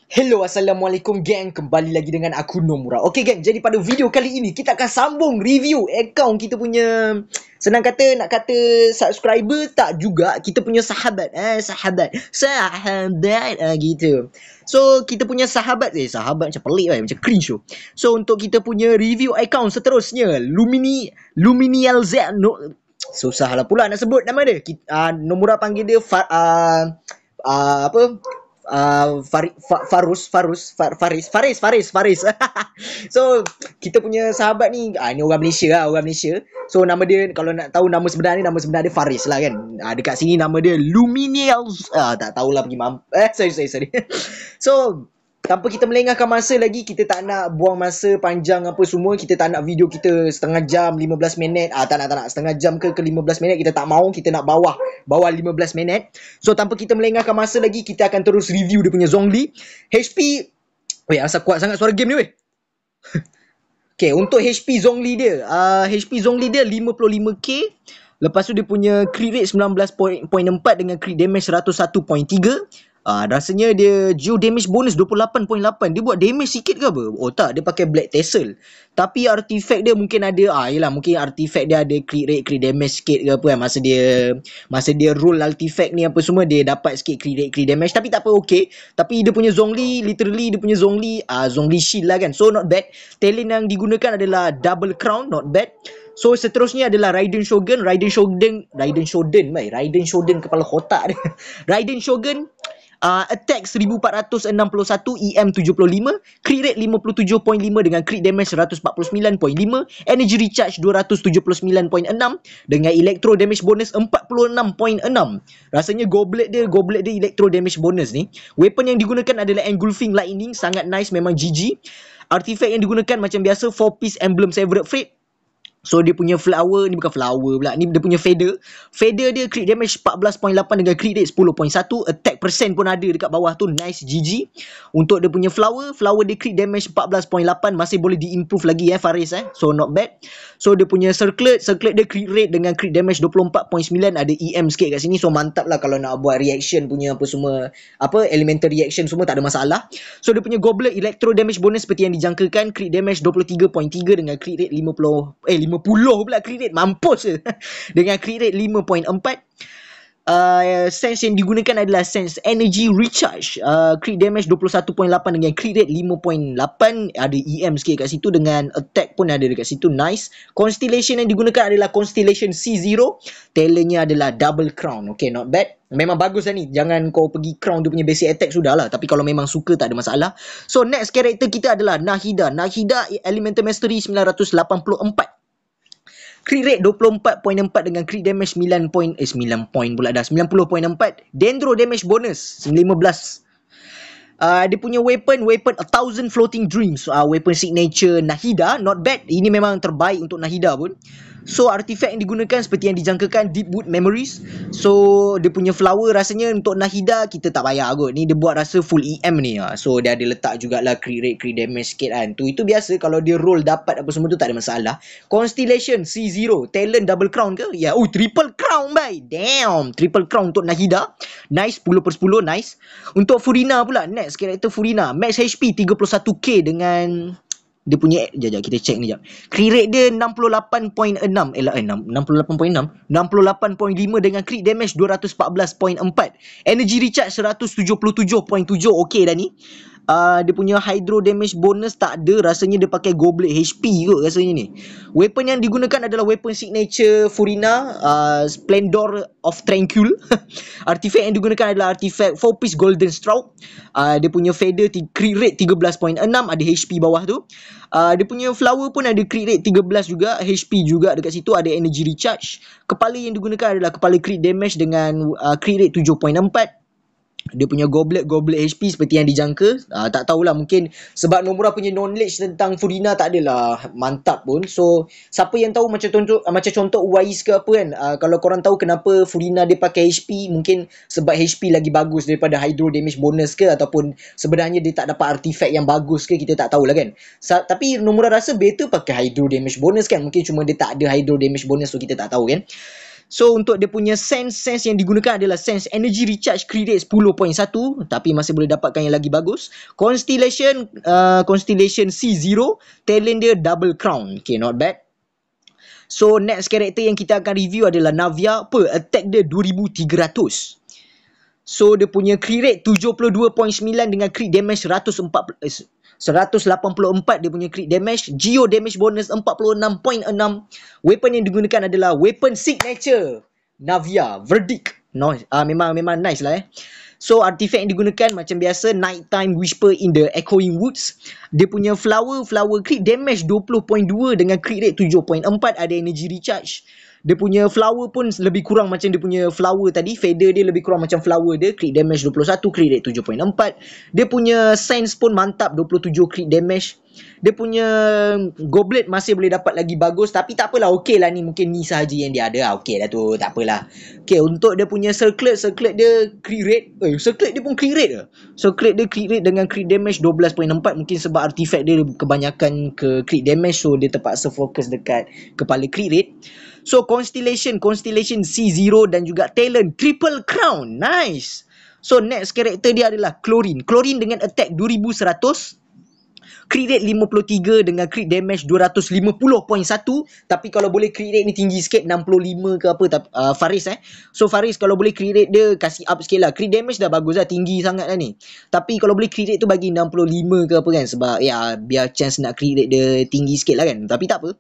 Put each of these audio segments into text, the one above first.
Hello, Assalamualaikum gang. Kembali lagi dengan aku Nomura. Okay gang, jadi pada video kali ini kita akan sambung review akaun kita punya, senang kata nak kata subscriber tak juga, kita punya sahabat. Sahabat gitu. So kita punya sahabat macam pelik macam cringe tu. So untuk kita punya review akaun seterusnya, Luminial Z, no, susah lah pula nak sebut nama dia. Nomura panggil dia apa? Faris. So kita punya sahabat ni, ni orang Malaysia. So nama dia, kalau nak tahu nama sebenar dia Faris lah kan. Dekat sini nama dia Luminials. Tak tahulah pergi sorry. So tanpa kita melengahkan masa lagi, kita tak nak buang masa panjang apa semua. Kita tak nak video kita setengah jam, 15 minit. Tak nak setengah jam ke 15 minit. Kita tak mau, kita nak bawah 15 minit. So tanpa kita melengahkan masa lagi, kita akan terus review dia punya Zhongli HP. Asal kuat sangat suara game ni weh. Okay, untuk HP Zhongli dia, HP Zhongli dia 55k. Lepas tu dia punya crit rate 19.4 dengan crit damage 101.3. Rasanya dia geo damage bonus 28.8. Dia buat damage sikit ke apa? Oh tak, dia pakai Black Tassel. Tapi artifact dia mungkin ada, yelah, mungkin artifact dia ada crit rate, crit damage sikit ke apa kan. Masa dia roll artifact ni apa semua, dia dapat sikit crit rate, crit damage. Tapi tak apa, okay. Tapi dia punya Zhongli, literally dia punya Zhongli shield lah kan. So not bad. Talent yang digunakan adalah double crown, not bad. So seterusnya adalah Raiden Shogun kepala kotak dia. Raiden Shogun, attack 1461, EM 75, crit rate 57.5 dengan crit damage 149.5, energy recharge 279.6 dengan electro damage bonus 46.6. Rasanya goblet dia electro damage bonus ni. Weapon yang digunakan adalah engulfing lightning, sangat nice, memang GG. Artifact yang digunakan macam biasa 4 piece emblem favorite fate. So dia punya flower, ni bukan flower pula, ni dia punya feather. Feather dia crit damage 14.8 dengan crit rate 10.1. Attack percent pun ada dekat bawah tu, nice, GG. Untuk dia punya flower dia crit damage 14.8, masih boleh di-improve lagi Faris so not bad. So dia punya circlet dia crit rate dengan crit damage 24.9, ada EM sikit kat sini. So mantap lah kalau nak buat reaction punya apa semua, elemental reaction semua tak ada masalah. So dia punya goblet electro damage bonus seperti yang dijangkakan, crit damage 23.3 dengan crit rate 50 pula crit rate, mampus je. Dengan crit rate 5.4. Sense yang digunakan adalah sense energy recharge, crit damage 21.8 dengan crit rate 5.8, ada EM sikit kat situ, dengan attack pun ada dekat situ, nice. Constellation yang digunakan adalah Constellation C0. Talentnya adalah double crown, okay, not bad. Memang bagus lah ni. Jangan kau pergi crown dia punya basic attack, sudah lah. Tapi kalau memang suka, tak ada masalah. So next character kita adalah Nahida Elemental Mastery 984, crit rate 24.4 dengan crit damage 90.4. Dendro damage bonus 15. Dia punya weapon 1000 floating dreams, weapon signature Nahida, not bad. Ini memang terbaik untuk Nahida pun. So artifact yang digunakan seperti yang dijangkakan, Deep Wood Memories. So dia punya flower rasanya untuk Nahida kita tak payah kot. Ni dia buat rasa full EM ni. So dia ada letak jugalah crit rate, crit damage sikit kan. Itu biasa kalau dia roll dapat apa semua tu, tak ada masalah. Constellation C0, talent double crown ke? Ya, triple crown bye. Damn, triple crown untuk Nahida. Nice, 10/10, nice. Untuk Furina pula, next character Furina, max HP 31k dengan dia punya, jap kita check ni jap. Crit rate dia 68.6 dengan crit damage 214.4. Energy recharge 177.7. Okey dah ni. Dia punya hydro damage bonus tak ada, rasanya dia pakai goblet HP kot rasanya ni. Weapon yang digunakan adalah weapon signature Furina, Splendor of Tranquil. Artifact yang digunakan adalah artifact 4 piece golden stroke. Dia punya feather crit rate 13.6, ada HP bawah tu. Dia punya flower pun ada crit rate 13 juga, HP juga dekat situ, ada energy recharge. Kepala yang digunakan adalah kepala crit damage dengan crit rate 7.4. Dia punya goblet HP seperti yang dijangka. Tak tahulah, mungkin sebab Nomura punya knowledge tentang Furina tak adalah mantap pun. So siapa yang tahu, macam contoh Wise ke apa kan, kalau korang tahu kenapa Furina dia pakai HP, mungkin sebab HP lagi bagus daripada hydro damage bonus ke, ataupun sebenarnya dia tak dapat artifact yang bagus ke, kita tak tahulah kan. Tapi Nomura rasa better pakai hydro damage bonus kan. Mungkin cuma dia tak ada hydro damage bonus, so kita tak tahu kan. So untuk dia punya sense yang digunakan adalah sense energy recharge crit rate 10.1, tapi masih boleh dapatkan yang lagi bagus. Constellation C0, talent dia double crown. Okay, not bad. So next character yang kita akan review adalah Navia. Attack dia 2300. So dia punya crit rate 72.9 dengan crit damage 184 dia punya crit damage. Geo damage bonus 46.6. Weapon yang digunakan adalah weapon signature Navia Verdict. No, memang nice lah. So artifact yang digunakan macam biasa, Nighttime Whisper in the Echoing Woods. Dia punya flower crit damage 20.2 dengan crit rate 7.4, ada energy recharge. Dia punya flower pun lebih kurang macam dia punya flower tadi. Feather dia lebih kurang macam flower dia. Crit damage 21, crit rate 7.4. Dia punya sense pun mantap, 27 crit damage. Dia punya goblet masih boleh dapat lagi bagus, tapi tak apalah, okey lah ni, mungkin ni sahaja yang dia ada. Okey lah tu, tak apalah. Okey, untuk dia punya circlet dia crit rate, circlet dia pun crit rate ke? Circlet dia crit rate dengan crit damage 12.4, mungkin sebab artifact dia kebanyakan ke crit damage, so dia terpaksa fokus dekat kepala crit rate. So Constellation C0 dan juga talent triple crown. Nice. So next character dia adalah Chlorine dengan attack 2100, crit rate 53 dengan crit damage 250.1. Tapi kalau boleh crit rate ni tinggi sikit, 65 ke apa, Faris So Faris kalau boleh crit rate dia kasih up sikit lah. Crit damage dah bagus lah, tinggi sangat lah ni. Tapi kalau boleh crit rate tu bagi 65 ke apa kan, sebab ya biar chance nak crit rate dia tinggi sikit lah kan. Tapi tak apa.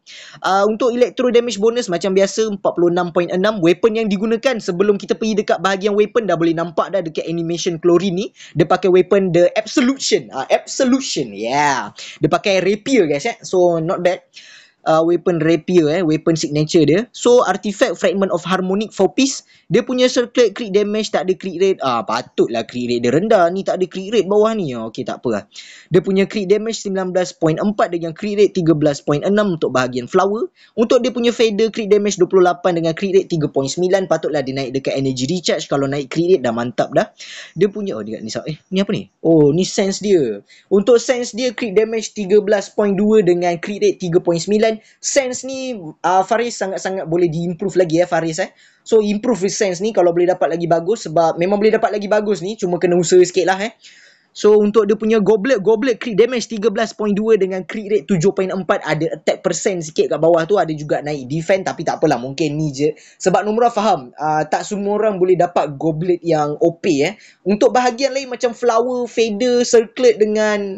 Untuk electro damage bonus macam biasa 46.6. Weapon yang digunakan, sebelum kita pergi dekat bahagian weapon dah boleh nampak dah dekat animation Chlorine ni, dia pakai weapon the Absolution. Yeah. Dia pakai rapier guys so not bad. Weapon rapier weapon signature dia. So artifact fragment of harmonic 4 piece. Dia punya circlet crit damage tak ada crit rate. Patutlah crit rate dia rendah, ni tak ada crit rate bawah ni. Okey, tak apa lah. Dia punya crit damage 19.4 dengan crit rate 13.6 untuk bahagian flower. Untuk dia punya feather crit damage 28 dengan crit rate 3.9. Patutlah dia naik dekat energy recharge. Kalau naik crit rate dah mantap dah. Dia punya dekat ni ni apa ni? Ni sense dia. Untuk sense dia crit damage 13.2 dengan crit rate 3.9. Sense ni Faris sangat-sangat boleh diimprove lagi Faris So improve sense ni kalau boleh dapat lagi bagus, sebab memang boleh dapat lagi bagus ni, cuma kena usaha sikit lah So untuk dia punya goblet crit damage 13.2 dengan crit rate 7.4, ada attack percent sikit kat bawah tu, ada juga naik defense, tapi tak apalah, mungkin ni je. Sebab Nomura faham tak semua orang boleh dapat goblet yang OP Untuk bahagian lain macam flower, feather, circlet dengan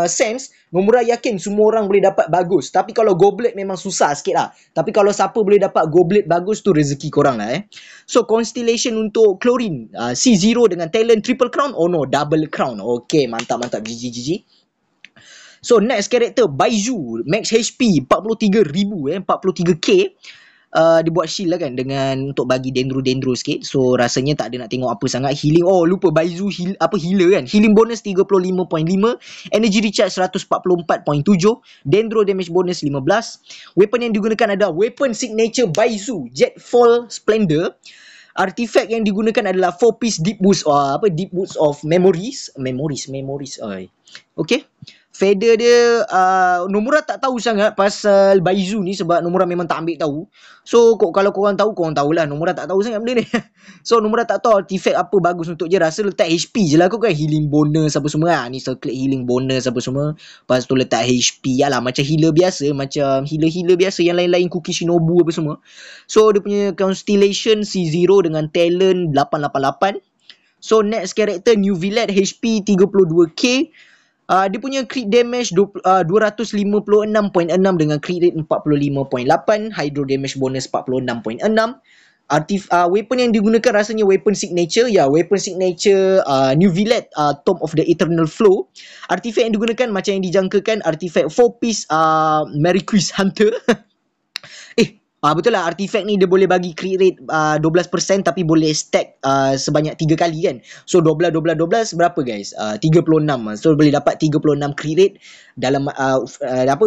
sense, Nomura yakin semua orang boleh dapat bagus. Tapi kalau goblet memang susah sikit lah. Tapi kalau siapa boleh dapat goblet bagus tu rezeki korang lah So Constellation untuk Chlorine C0 dengan talent triple crown. Double crown. Okay, mantap. GG. So next character Baizhu, max HP 43,000 43k. Dia buat shield lah kan, dengan untuk bagi dendro sikit. So rasanya tak ada nak tengok apa sangat. Healing, lupa Baizhu healer kan. Healing bonus 35.5, energy recharge 144.7, dendro damage bonus 15. Weapon yang digunakan adalah weapon signature Baizhu Jetfall Splendor. Artifact yang digunakan adalah 4 piece deep boost deep boost of memories. Okay. Feather dia Nomura tak tahu sangat pasal Baizhu ni, sebab Nomura memang tak ambil tahu. So kalau korang tahu, korang tahulah. Nomura tak tahu sangat benda ni. So Nomura tak tahu artifact apa bagus untuk dia. Rasa letak HP je lah kot kan. Healing bonus apa semua ni circlet healing bonus apa semua. Lepas tu letak HP lah, macam healer biasa, macam healer biasa yang lain-lain, Kuki Shinobu apa semua. So dia punya Constellation C0 dengan talent 888. So next character New Villet, HP 32k. Dia punya crit damage 256.6 dengan crit rate 45.8, hydro damage bonus 46.6. Weapon yang digunakan rasanya weapon signature. Weapon signature New Villet, Tomb of the Eternal Flow. Artifact yang digunakan macam yang dijangkakan, artifact 4 piece Mariquis Hunter. Betul lah, artifact ni dia boleh bagi crit rate 12%, tapi boleh stack sebanyak 3 kali kan. So 12 berapa guys? 36. So boleh dapat 36 crit rate dalam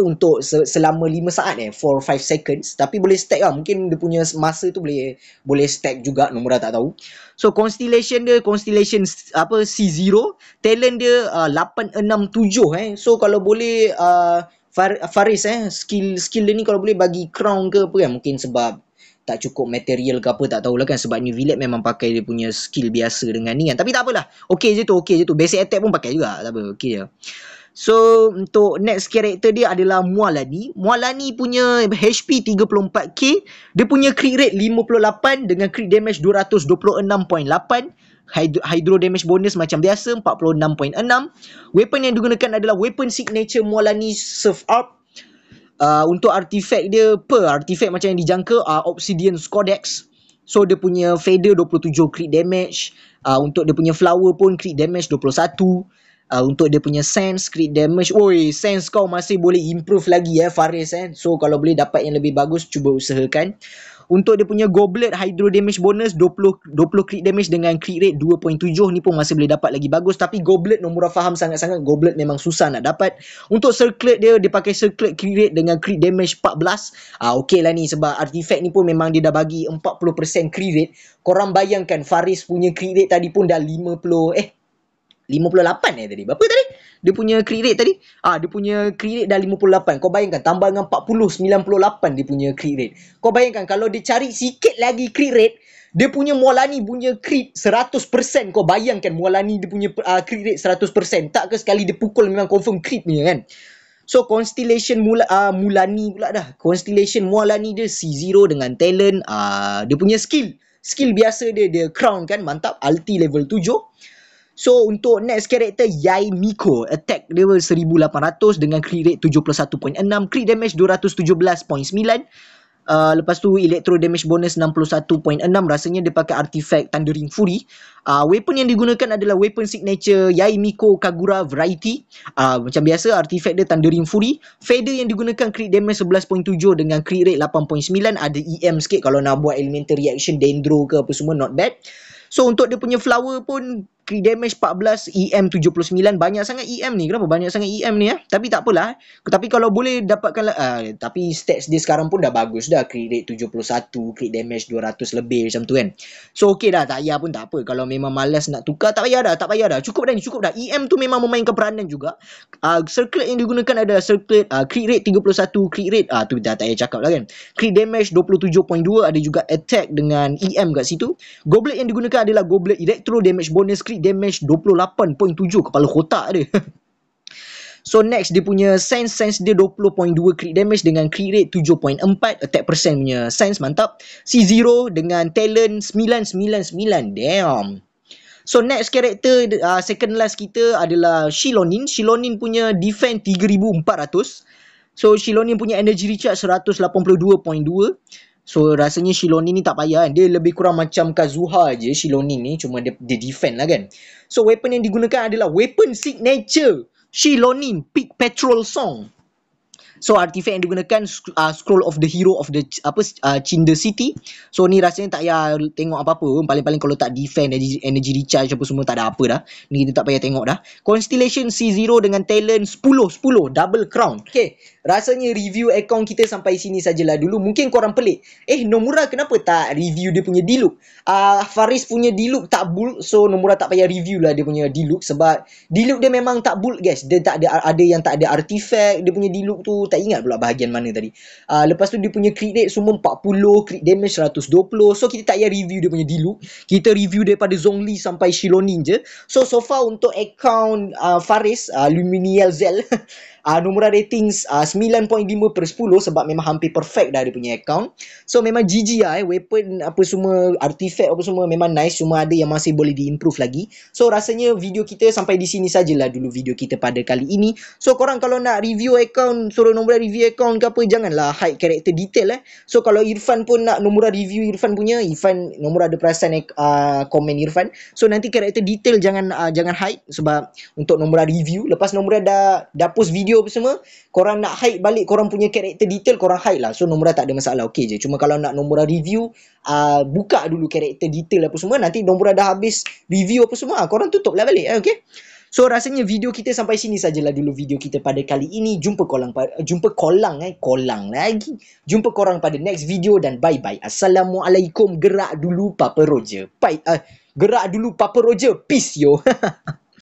untuk selama 5 saat for 5 seconds. Tapi boleh stack lah. Mungkin dia punya masa tu boleh stack juga, Nomura tak tahu. So Constellation C0, talent dia 867 So kalau boleh Faris skill dia ni kalau boleh bagi crown ke apa kan, mungkin sebab tak cukup material ke apa, tak tahulah kan, sebab ni Villet memang pakai dia punya skill biasa dengan ni kan. Tapi tak apalah, okey je tu. Basic attack pun pakai juga, tak apa, okey je. So untuk next character dia adalah Mualani. Mualani punya HP 34k, dia punya crit rate 58 dengan crit damage 226.8. Hydro damage bonus macam biasa 46.6. Weapon yang digunakan adalah weapon signature Mualani Surf Up. Untuk artifact dia, per artifact macam yang dijangka, Obsidian Codex. So dia punya feather 27 crit damage. Untuk dia punya flower pun crit damage 21. Untuk dia punya sense crit damage, sense kau masih boleh improve lagi Faris So kalau boleh dapat yang lebih bagus, cuba usahakan. Untuk dia punya goblet hydro damage bonus 20 crit damage dengan crit rate 2.7, ni pun masih boleh dapat lagi bagus. Tapi goblet Nomura faham sangat-sangat, goblet memang susah nak dapat. Untuk circlet dia pakai circlet crit rate dengan crit damage 14. Okey lah ni, sebab artifact ni pun memang dia dah bagi 40% crit rate. Korang bayangkan Faris punya crit rate tadi pun dah 58 tadi. Berapa tadi? Dia punya crit rate tadi? Dia punya crit rate dah 58. Kau bayangkan tambah dengan 40, 98 dia punya crit rate. Kau bayangkan kalau dia cari sikit lagi crit rate, dia punya Mualani punya crit 100%. Kau bayangkan Mualani dia punya crit rate 100%. Tak ke sekali dia pukul memang confirm crit punya kan. So Constellation Mulani pula dah. Constellation Mualani dia C0 dengan talent. Dia punya skill biasa dia crown kan, mantap. Ulti level 7. So untuk next character Yai Miko, attack level 1800 dengan crit rate 71.6, crit damage 217.9. Lepas tu electro damage bonus 61.6. Rasanya dia pakai artifact Thundering Fury. Weapon yang digunakan adalah weapon signature Yai Miko Kagura Variety. Macam biasa artifact dia Thundering Fury. Feather yang digunakan crit damage 11.7 dengan crit rate 8.9. Ada EM sikit kalau nak buat elemental reaction, Dendro ke apa semua, not bad. So untuk dia punya flower pun crit damage 14, EM 79. Banyak sangat EM ni. Kenapa banyak sangat EM ni Tapi tak apalah. Tapi kalau boleh dapatkan tapi stats dia sekarang pun dah bagus dah. Crit rate 71, crit damage 200 lebih macam tu kan. So okey dah, tak payah pun tak apa. Kalau memang malas nak tukar, tak payah dah. Cukup dah. EM tu memang memainkan peranan juga. Circlet yang digunakan ada circlet crit rate 31, crit rate tu dah tak payah cakap lah kan. Crit damage 27.2, ada juga attack dengan EM kat situ. Goblet yang digunakan adalah goblet electro damage bonus, crit damage 28.7. Kepala kotak dia. So next dia punya sense dia 20.2 crit damage dengan crit rate 7.4. Attack percent punya sense mantap. C0 dengan talent 999. Damn. So next character second last kita adalah Shilonin. Shilonin punya defense 3400. So Shilonin punya energy recharge 182.2. So rasanya Shilonin ni tak payah kan. Dia lebih kurang macam Kazuha je Shilonin ni, cuma dia defend lah kan. So weapon yang digunakan adalah weapon signature Shilonin Peak Patrol Song. So artifact yang digunakan Scroll of the Hero of the Cinder City. So ni rasanya tak payah tengok apa-apa pun. Paling-paling kalau tak defend, energy recharge apa semua, tak ada apa dah. Ni kita tak payah tengok dah. Constellation C0 dengan talent 10 double crown. Okay, rasanya review account kita sampai sini sajalah dulu. Mungkin korang pelik, Nomura kenapa tak review dia punya Diluc? Faris punya Diluc tak bulk, so Nomura tak payah review lah dia punya Diluc. Sebab Diluc dia memang tak bulk guys. Dia tak ada yang tak ada artifact. Dia punya Diluc tu tak ingat pula bahagian mana tadi. Lepas tu dia punya crit rate semua 40, crit damage 120. So kita tak payah review dia punya Diluc. Kita review daripada Zhongli sampai Shilonin je. So far untuk account Faris Luminiel Zel Nomura ratings 9.5/10 sebab memang hampir perfect dah dia punya account. So memang GG lah weapon apa semua, artifact apa semua memang nice, cuma ada yang masih boleh diimprove lagi. So rasanya video kita sampai di sini sajalah dulu video kita pada kali ini. So korang kalau nak review account, suruh Nomura review account ke apa, janganlah hide character detail So kalau Irfan pun nak Nomura review Irfan punya, Nomura ada perasan komen Irfan. So nanti character detail jangan hide sebab untuk Nomura review. Lepas Nomura dah post video apa semua, korang nak hide balik korang punya character detail, korang hide lah. So Nomura tak ada masalah, okey je. Cuma kalau nak Nomura review, buka dulu character detail apa semua. Nanti Nomura dah habis review apa semua, korang tutup lah balik, okey. So rasanya video kita sampai sini sajalah dulu video kita pada kali ini. Jumpa korang pada next video dan bye bye. Assalamualaikum. Gerak dulu Papa Roger. Gerak dulu Papa Roger. Peace yo.